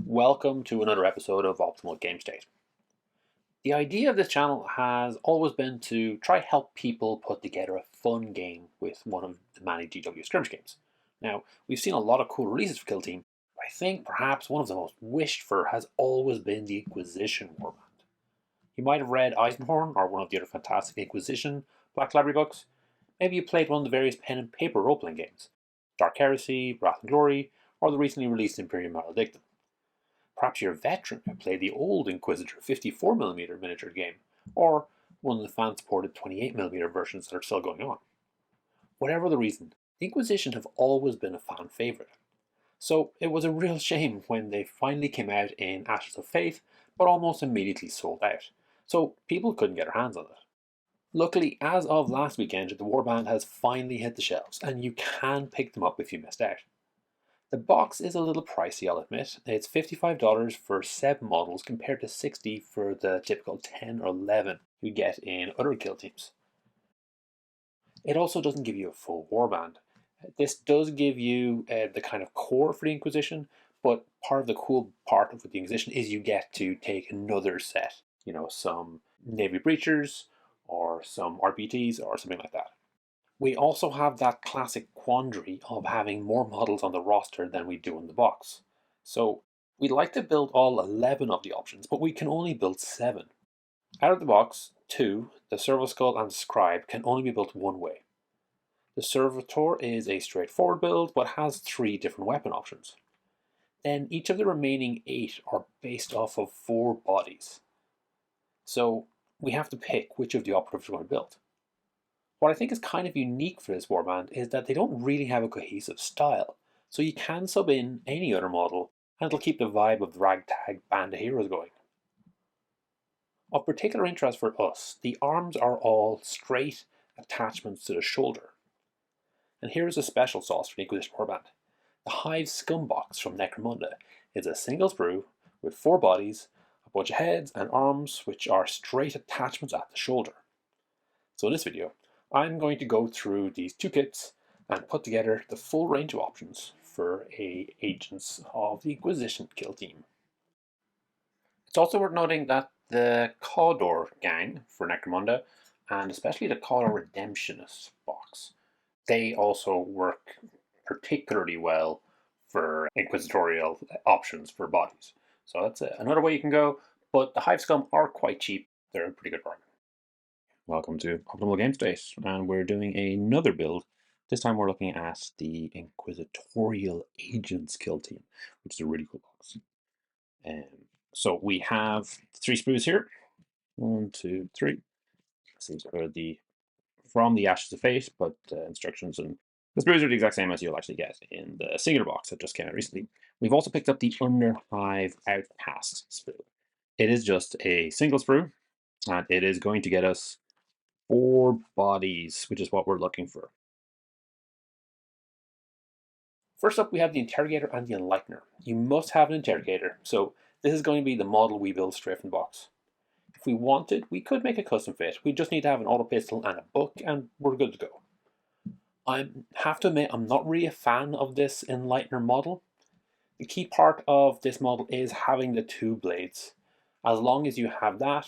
Welcome to another episode of Optimal Game State. The idea of this channel has always been to try help people put together a fun game with one of the many GW skirmish games. Now, we've seen a lot of cool releases for Kill Team, but I think perhaps one of the most wished for has always been the Inquisition warband. You might have read Eisenhorn or one of the other fantastic Inquisition Black Library books. Maybe you played one of the various pen and paper role-playing games, Dark Heresy, Wrath and Glory, or the recently released Imperium Maledictum. Perhaps you're a veteran who played the old Inquisitor 54mm miniature game, or one of the fan-supported 28mm versions that are still going on. Whatever the reason, the Inquisition have always been a fan favourite. So it was a real shame when they finally came out in Ashes of Faith, but almost immediately sold out. So people couldn't get their hands on it. Luckily, as of last weekend, the warband has finally hit the shelves, and you can pick them up if you missed out. The box is a little pricey, I'll admit. It's $55 for 7 models compared to $60 for the typical 10 or 11 you get in other kill teams. It also doesn't give you a full warband. This does give you the kind of core for the Inquisition, but part of the cool part of the Inquisition is you get to take another set. Some Navy Breachers, or some RBTs, or something like that. We also have that classic quandary of having more models on the roster than we do in the box. So we'd like to build all 11 of the options, but we can only build 7. Out of the box, 2, the Servo Skull and the Scribe, can only be built one way. The Servitor is a straightforward build, but has 3 different weapon options. Then each of the remaining 8 are based off of 4 bodies. So we have to pick which of the operatives we're going to build. What I think is kind of unique for this warband is that they don't really have a cohesive style, so you can sub in any other model and it'll keep the vibe of the ragtag band of heroes going. Of particular interest for us, the arms are all straight attachments to the shoulder. And here is a special sauce for the Inquisition warband. The Hive Scum Box from Necromunda is a single sprue with 4 bodies, a bunch of heads and arms which are straight attachments at the shoulder. So in this video, I'm going to go through these 2 kits and put together the full range of options for agents of the Inquisition kill team. It's also worth noting that the Cawdor gang for Necromunda, and especially the Cawdor Redemptionist box, they also work particularly well for inquisitorial options for bodies. So that's another way you can go, but the Hive Scum are quite cheap. They're a pretty good bargain. Welcome to Optimal Game State, and we're doing another build. This time we're looking at the Inquisitorial Agents kill team, which is a really cool box. So we have 3 sprues here. 1, 2, 3. These are from the Ashes of Fate, but instructions and the sprues are the exact same as you'll actually get in the singular box that just came out recently. We've also picked up the Underhive Outcast sprue. It is just a single sprue, and it is going to get us 4 bodies, which is what we're looking for. First up, we have the Interrogator and the Enlightener. You must have an Interrogator, so this is going to be the model we build straight from the box. If we wanted, we could make a custom fit. We just need to have an auto pistol and a book, and we're good to go. I have to admit, I'm not really a fan of this Enlightener model. The key part of this model is having the 2 blades. As long as you have that,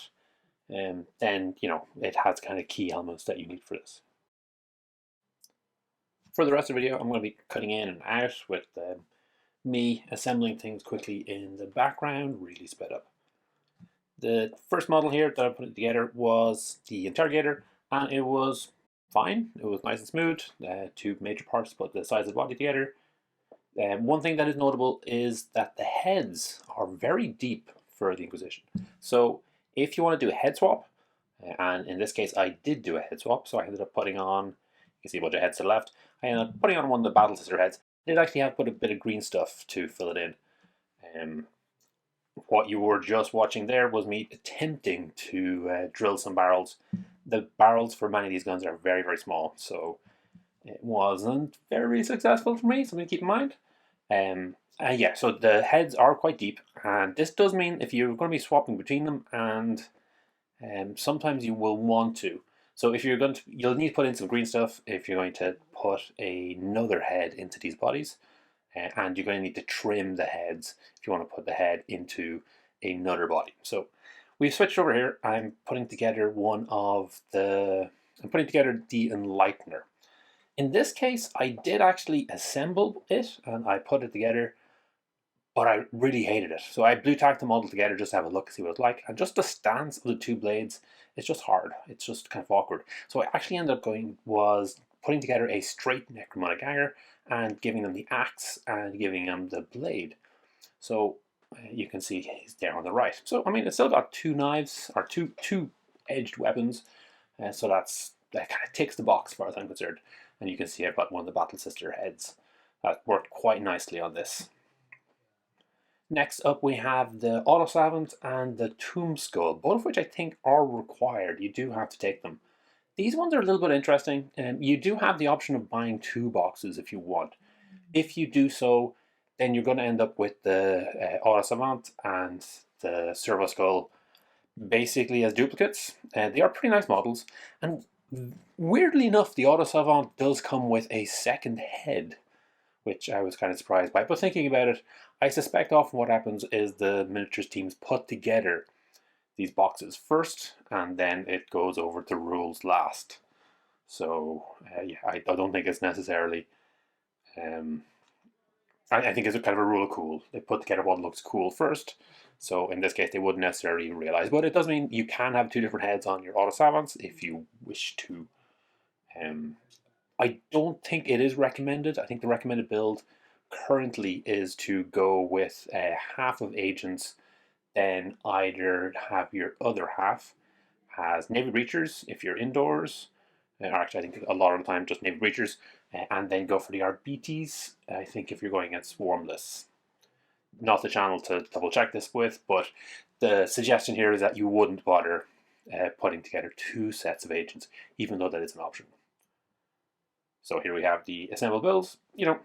then it has kind of key elements that you need for this. For the rest of the video, I'm going to be cutting in and out with me assembling things quickly in the background, really sped up. The first model here that I put together was the Interrogator, and it was fine. It was nice and smooth. 2 major parts put the size of the body together. One thing that is notable is that the heads are very deep for the Inquisition. So if you want to do a head swap, and in this case I did do a head swap, so I ended up putting on, you can see a bunch of heads to the left, I ended up putting on one of the Battle Sister heads. I did actually have to put a bit of green stuff to fill it in. What you were just watching there was me attempting to drill some barrels. The barrels for many of these guns are very, very small, so it wasn't very successful for me, something to keep in mind. Yeah, so the heads are quite deep, and this does mean if you're going to be swapping between them, and sometimes you will want to. So if you're you'll need to put in some green stuff if you're going to put another head into these bodies. and you're going to need to trim the heads if you want to put the head into another body. So we've switched over here. I'm putting together the Enlightener. In this case, I did actually assemble it and I put it together, but I really hated it. So I blue tacked the model together just to have a look, see what it's like. And just the stance of the two blades, it's just hard. It's just kind of awkward. So I actually ended up putting together a straight Necromunda ganger and giving them the axe and giving them the blade. So you can see he's there on the right. So I mean, it's still got two knives, or two edged weapons. So that kind of ticks the box as far as I'm concerned. And you can see I've got one of the Battle Sister heads. That worked quite nicely on this. Next up we have the Auto Savant and the Tomb Skull, both of which I think are required. You do have to take them. These ones are a little bit interesting. You do have the option of buying 2 boxes if you want. If you do so, then you're going to end up with the Auto Savant and the Servo Skull basically as duplicates. They are pretty nice models, and weirdly enough, the Auto Savant does come with a second head, which I was kind of surprised by. But thinking about it, I suspect often what happens is the miniatures teams put together these boxes first, and then it goes over to rules last. So yeah, I don't think it's necessarily. I think it's a kind of a rule of cool. They put together what looks cool first. So in this case, they wouldn't necessarily realize, but it does mean you can have 2 different heads on your Auto Savants if you wish to. I don't think it is recommended. I think the recommended build currently is to go with half of agents, then either have your other half as Navy Breachers if you're indoors, or actually I think a lot of the time just Navy Breachers, and then go for the RBTs, I think if you're going against Swarmless. Not the channel to double check this with, but the suggestion here is that you wouldn't bother putting together 2 sets of agents, even though that is an option. So here we have the assembled builds. You know,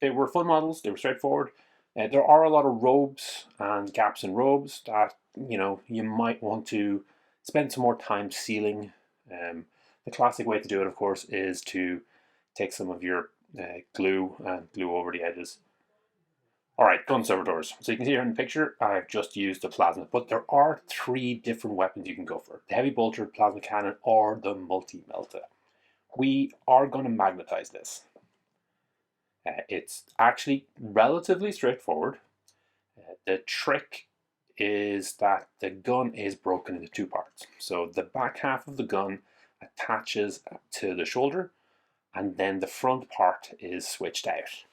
they were fun models, they were straightforward. There are a lot of robes and gaps in robes that, you know, you might want to spend some more time sealing. The classic way to do it, of course, is to take some of your glue and glue over the edges. Alright, gun servitors. So you can see here in the picture, I've just used the plasma, but there are 3 different weapons you can go for. The heavy bolter, plasma cannon, or the multi-melta. We are going to magnetize this. It's actually relatively straightforward. The trick is that the gun is broken into 2 parts. So the back half of the gun attaches to the shoulder, and then the front part is switched out.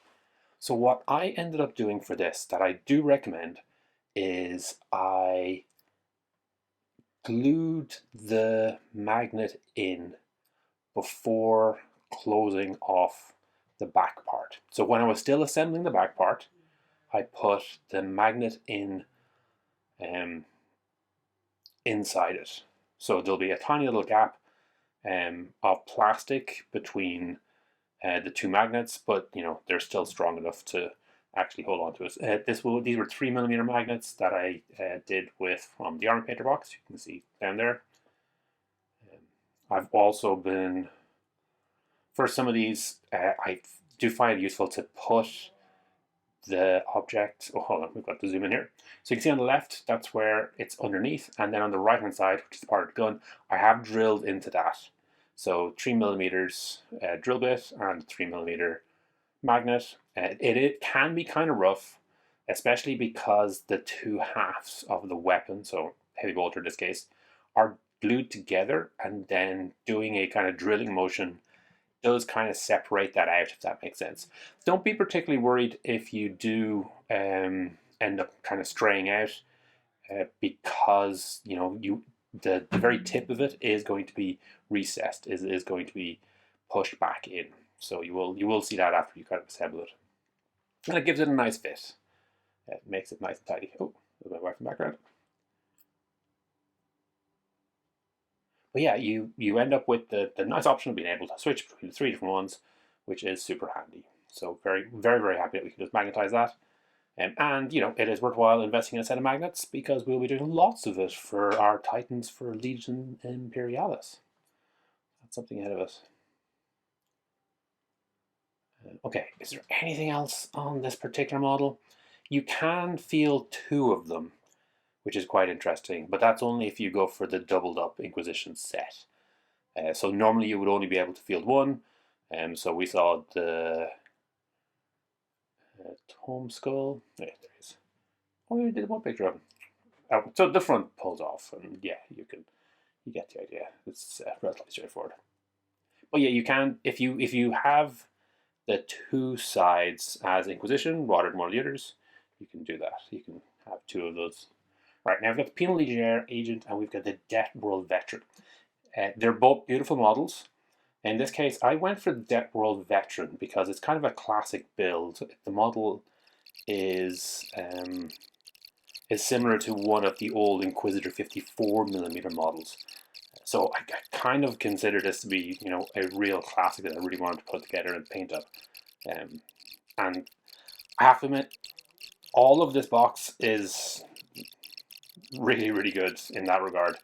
So what I ended up doing for this, that I do recommend, is I glued the magnet in before closing off the back part. So when I was still assembling the back part, I put the magnet in inside it. So there'll be a tiny little gap of plastic between the 2 magnets, but you know they're still strong enough to actually hold on to it. These were 3mm magnets that I did from the Army Painter box. You can see down there. I've also been, for some of these, I do find it useful to put the object. Oh, hold on, we've got to zoom in here. So you can see on the left, that's where it's underneath, and then on the right hand side, which is part of the gun, I have drilled into that. So 3mm drill bit and 3mm magnet. It can be kind of rough, especially because the 2 halves of the weapon, so heavy bolter in this case, are glued together, and then doing a kind of drilling motion does kind of separate that out, if that makes sense. Don't be particularly worried if you do end up kind of straying out, because you know the very tip of it is going to be recessed, is going to be pushed back in. So you will see that after you kind of assemble it, and it gives it a nice fit. It makes it nice and tidy. Oh, a little bit away from the background. But yeah, you end up with the nice option of being able to switch between the 3 different ones, which is super handy. So very, very, very happy that we can just magnetize that. And you know, it is worthwhile investing in a set of magnets because we'll be doing lots of it for our Titans for Legion Imperialis. That's something ahead of us. Okay, is there anything else on this particular model? You can field 2 of them, which is quite interesting, but that's only if you go for the doubled up Inquisition set. So normally you would only be able to field 1. So we saw the Tome Skull. There it is. Oh, we did one picture of him. So the front pulls off, and yeah, you get the idea. It's relatively straightforward. But yeah, you can if you have the 2 sides as Inquisition rather than one of the others, you can do that. You can have 2 of those. Right, now we've got the Penal Legionnaire Agent and we've got the Death World Veteran. They're both beautiful models. In this case, I went for the Death World Veteran because it's kind of a classic build. The model is similar to one of the old Inquisitor 54mm models. So I kind of consider this to be, a real classic that I really wanted to put together and paint up. And I have to admit, all of this box is really, really good in that regard.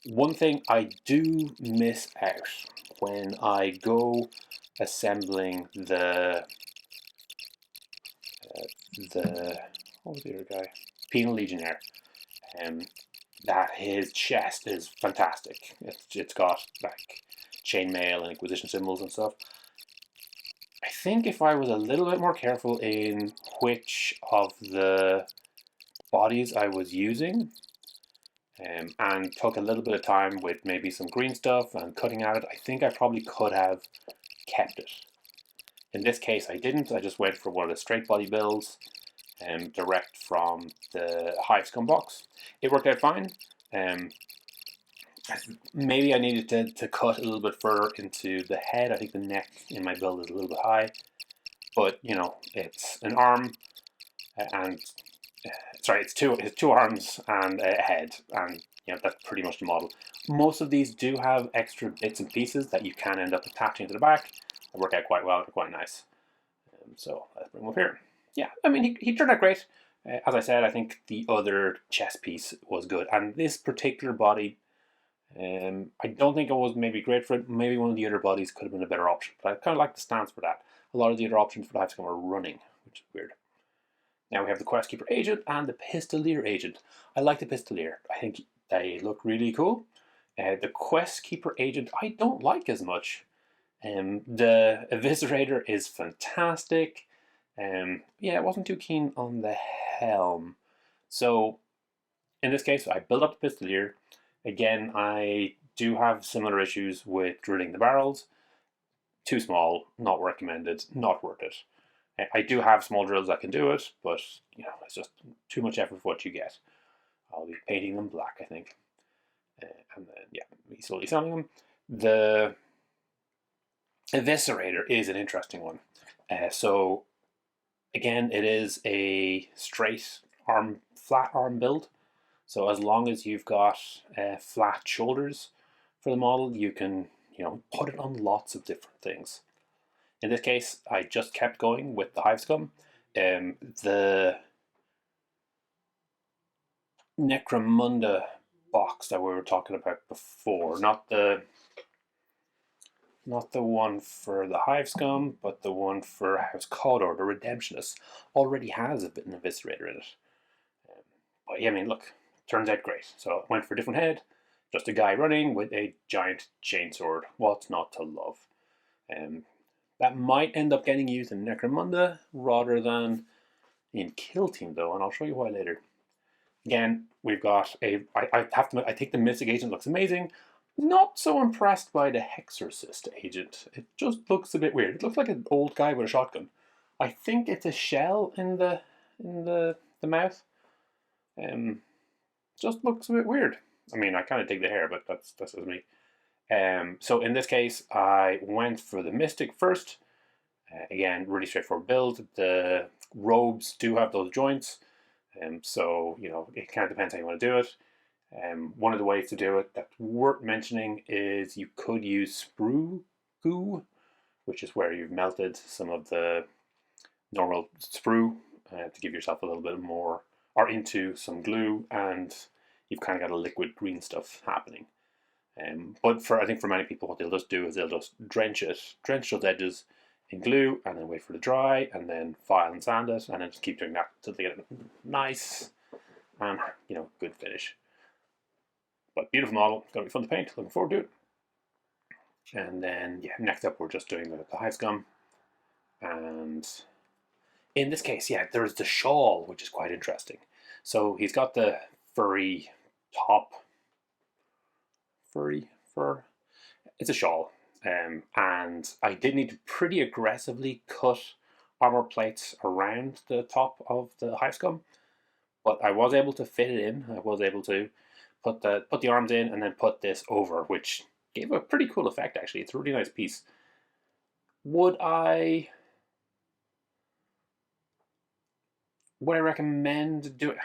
One thing I do miss out when I go assembling the what was the other guy? Penal Legionnaire. That his chest is fantastic. It's got like chainmail and Inquisition symbols and stuff. I think if I was a little bit more careful in which of the bodies I was using, and took a little bit of time with maybe some green stuff and cutting at it, I think I probably could have kept it. In this case, I didn't. I just went for one of the straight body builds, direct from the Hive Scum box. It worked out fine. Maybe I needed to cut a little bit further into the head. I think the neck in my build is a little bit high, but it's an arm, and it's two arms and a head, and that's pretty much the model. Most of these do have extra bits and pieces that you can end up attaching to the back. They work out quite well. They're quite nice. So let's bring them up here. Yeah, I mean he turned out great. As I said, I think the other chest piece was good, and this particular body, I don't think it was maybe great for it. Maybe one of the other bodies could have been a better option, but I kind of like the stance for that. A lot of the other options for the Hive Scum are running, which is weird. Now we have the Questkeeper Agent and the Pistolier Agent. I like the Pistolier. I think they look really cool. The Questkeeper Agent I don't like as much. The Eviscerator is fantastic. Yeah, I wasn't too keen on the helm. So in this case, I built up the Pistolier. Again, I do have similar issues with drilling the barrels. Too small, not recommended, not worth it. I do have small drills that can do it, but it's just too much effort for what you get. I'll be painting them black, I think, and then be slowly selling them. The Eviscerator is an interesting one. So again, it is a straight arm, flat arm build. So as long as you've got flat shoulders for the model, you can put it on lots of different things. In this case, I just kept going with the Hive Scum. The Necromunda box that we were talking about before, not the one for the Hive Scum, but the one for House Cawdor, the Redemptionist, already has a bit of an Eviscerator in it. But yeah, I mean, look, turns out great. So I went for a different head, just a guy running with a giant chainsword. What's not to love? That might end up getting used in Necromunda rather than in Kill Team, though, and I'll show you why later. Again, we've got I have to. I think the Mystic Agent looks amazing. Not so impressed by the Hexorcist Agent. It just looks a bit weird. It looks like an old guy with a shotgun. I think it's a shell in the mouth. Just looks a bit weird. I mean, I kind of dig the hair, but that's just me. So in this case, I went for the Mystic first. Again, really straightforward build. The robes do have those joints, so it kind of depends how you want to do it. One of the ways to do it that's worth mentioning is you could use sprue goo, which is where you've melted some of the normal sprue to give yourself a little bit more, or into some glue, and you've kind of got a liquid green stuff happening. But I think for many people, what they'll just do is they'll just drench those edges in glue, and then wait for it to dry, and then file and sand it, and then just keep doing that until they get it nice and, you know, good finish. But beautiful model, it's going to be fun to paint, looking forward to it. And then, yeah, next up we're just doing the hive scum. And in this case, yeah, there's the shawl, which is quite interesting. So he's got the furry top, fur. It's a shawl. And I did need to pretty aggressively cut armor plates around the top of the hive scum, but I was able to fit it in. I was able to put the arms in and then put this over, which gave a pretty cool effect actually. It's a really nice piece. Would I recommend doing?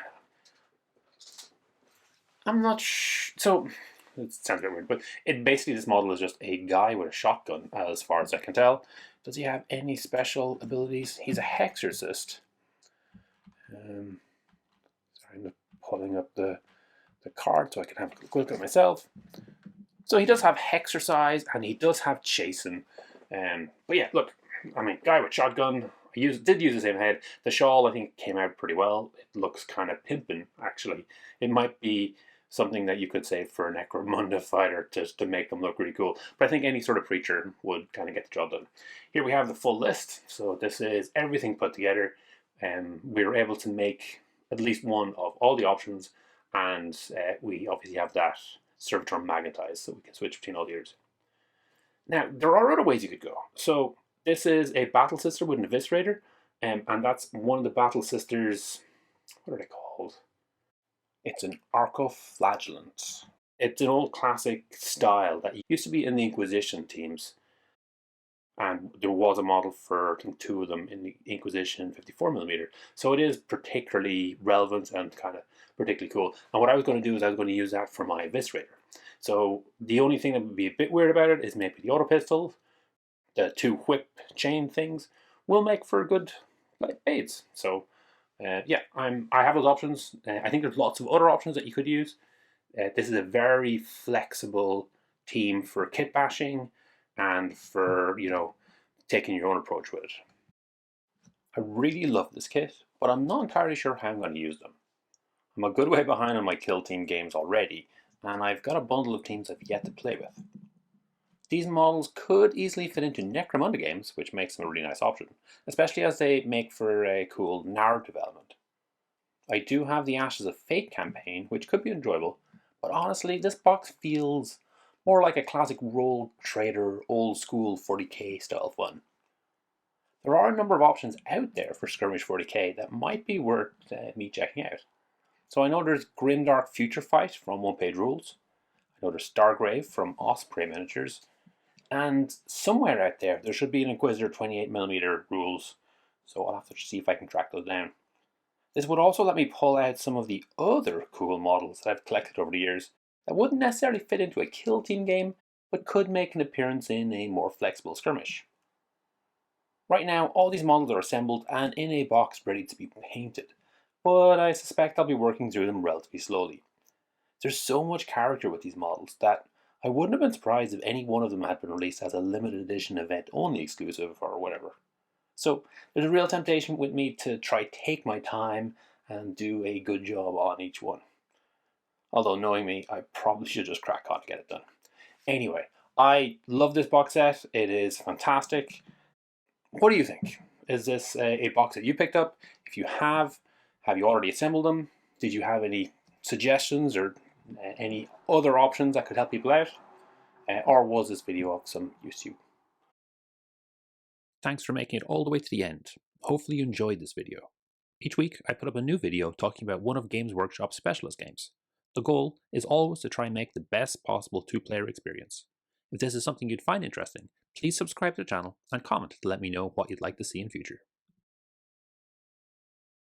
I'm not sure. So it sounds a bit weird, but basically this model is just a guy with a shotgun, as far as I can tell. Does he have any special abilities? He's a hexorcist. Sorry, I'm just pulling up the card so I can have a quick look at myself. So he does have hexercise and he does have json. But yeah, look, I mean, guy with shotgun. I did use the same head. The shawl, I think, came out pretty well. It looks kind of pimpin', actually. It might be something that you could say for a Necromunda fighter just to make them look really cool. But I think any sort of preacher would kind of get the job done. Here we have the full list. So this is everything put together. We were able to make at least one of all the options, and we obviously have that servitor magnetized, so we can switch between all the others. Now, there are other ways you could go. So this is a battle sister with an eviscerator, and that's one of the battle sisters. What are they called? It's an arcoflagellant. It's an old classic style that used to be in the Inquisition teams. And there was a model for, I think, 2 of them in the Inquisition 54mm. So it is particularly relevant and kind of particularly cool. And what I was going to do is I was going to use that for my eviscerator. So the only thing that would be a bit weird about it is maybe the auto pistol, the 2 whip chain things will make for good like blades. So yeah, I have those options. I think there's lots of other options that you could use. This is a very flexible team for kit bashing and for, you know, taking your own approach with it. I really love this kit, but I'm not entirely sure how I'm going to use them. I'm a good way behind on my kill team games already, and I've got a bundle of teams I've yet to play with. These models could easily fit into Necromunda games, which makes them a really nice option, especially as they make for a cool narrative element. I do have the Ashes of Fate campaign, which could be enjoyable, but honestly, this box feels more like a classic Rogue Trader old school 40k style fun. There are a number of options out there for Skirmish 40k that might be worth me checking out. So I know there's Grimdark Future Fight from One Page Rules. I know there's Stargrave from Osprey Miniatures. And somewhere out there should be an Inquisitor 28mm rules. So I'll have to see if I can track those down. This would also let me pull out some of the other cool models that I've collected over the years that wouldn't necessarily fit into a kill team game, but could make an appearance in a more flexible skirmish. Right now, all these models are assembled and in a box ready to be painted, but I suspect I'll be working through them relatively slowly. There's so much character with these models that I wouldn't have been surprised if any one of them had been released as a limited edition event only exclusive or whatever. So there's a real temptation with me to try take my time and do a good job on each one. Although knowing me, I probably should just crack on and get it done. Anyway, I love this box set. It is fantastic. What do you think? Is this a box that you picked up? If you have you already assembled them? Did you have any suggestions or any other options that could help people out? Or was this video of some use to you? Thanks for making it all the way to the end. Hopefully you enjoyed this video. Each week I put up a new video talking about one of Games Workshop's specialist games. The goal is always to try and make the best possible 2-player experience. If this is something you'd find interesting, please subscribe to the channel and comment to let me know what you'd like to see in future.